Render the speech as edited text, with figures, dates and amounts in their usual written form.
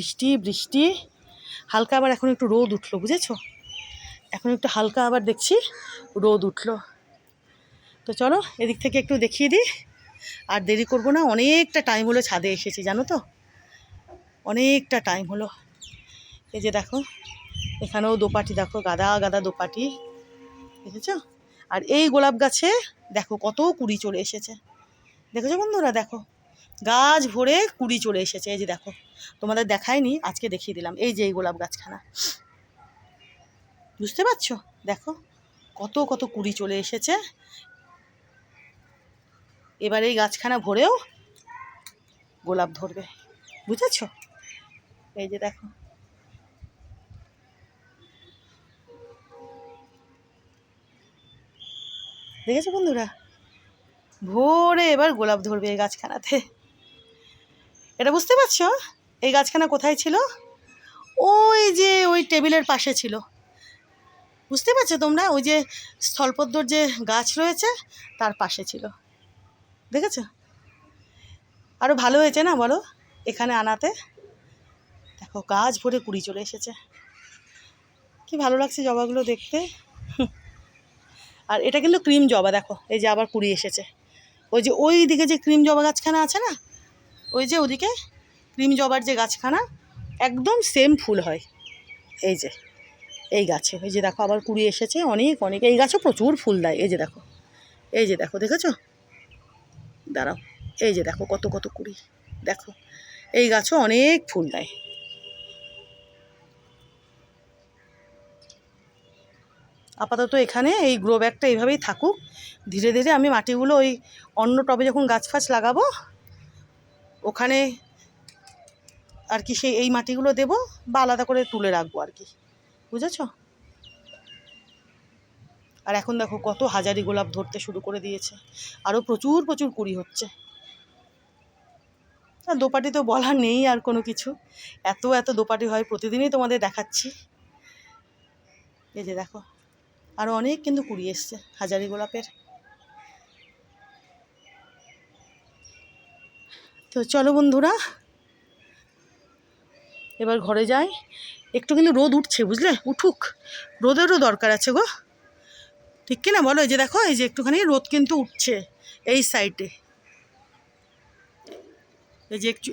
বৃষ্টি বৃষ্টি হালকা, আবার এখন একটু রোদ উঠলো, বুঝেছো? এখন একটু হালকা আবার দেখছি রোদ উঠলো। তো চলো এদিক থেকে একটু দেখিয়ে দিই, আর দেরি করবো না। অনেকটা টাইম হলো ছাদে এসেছি, জানো তো, অনেকটা টাইম হলো। এই যে দেখো, এখানেও দোপাটি, দেখো গাদা গাদা দোপাটি, দেখেছো? আর এই গোলাপ গাছে দেখো কত কুড়ি চলে এসেছে, দেখেছো বন্ধুরা? দেখো গাছ ভরে কুড়ি চলে এসেছে। এই যে দেখো, তোমাদের দেখায়নি, আজকে দেখিয়ে দিলাম। এই যে এই গোলাপ গাছখানা, বুঝতে পারছো? দেখো কত কত কুড়ি চলে এসেছে। এবার এই গাছখানা ভরেও গোলাপ ধরবে, বুঝেছো? এই যে দেখো, দেখেছো বন্ধুরা? ভরে এবার গোলাপ ধরবে এই গাছখানাতে। এটা বুঝতে পারছো এই গাছখানা কোথায় ছিল? ওই যে ওই টেবিলের পাশে ছিল, বুঝতে পারছো তোমরা? ওই যে স্থলপদ্মর যে গাছ রয়েছে তার পাশে ছিল, দেখেছো? আরও ভালো হয়েছে না বলো এখানে আনাতে? দেখো গাছ ভরে কুড়ি চলে এসেছে, কি ভালো লাগছে জবাগুলো দেখতে। আর এটা কিন্তু ক্রিম জবা, দেখো এই যে আবার কুড়ি এসেছে। ওই যে ওই দিকে যে ক্রিম জবা গাছখানা আছে না, ওই যে ওদিকে ক্রিম জবার যে গাছখানা, একদম সেম ফুল হয়। এই যে এই গাছে, এই যে দেখো আবার কুড়ি এসেছে অনেক অনেক। এই গাছও প্রচুর ফুল দেয়, এই যে দেখো, এই যে দেখো, দেখেছো? দাঁড়াও, এই যে দেখো কত কত কুড়ি, দেখো এই গাছও অনেক ফুল দেয়। আপাতত এখানে এই গ্রো ব্যাগটা এইভাবেই থাকুক, ধীরে ধীরে আমি মাটিগুলো ওই অন্য টবে যখন গাছ ফাছ লাগাবো ওখানে আর কি সেই এই মাটিগুলো দেবো, বা আলাদা করে তুলে রাখবো আর কি, বুঝেছো? আর এখন দেখো কত হাজারি গোলাপ ধরতে শুরু করে দিয়েছে, আরও প্রচুর প্রচুর কুড়ি হচ্ছে। আর দোপাটি তো বলার নেই আর কোনো কিছু, এত এত দোপাটি হয়, প্রতিদিনই তোমাদের দেখাচ্ছি। এই যে দেখো আরও অনেক কিন্তু কুড়ি এসছে হাজারি গোলাপের। তো চলো বন্ধুরা এবার ঘরে যাই। একটু কিন্তু রোদ উঠছে, বুঝলে? উঠুক, রোদেরও দরকার আছে গো, ঠিক কিনা বলো? এই যে দেখো, এই যে একটুখানি রোদ কিন্তু উঠছে এই সাইডে, এই যে একটু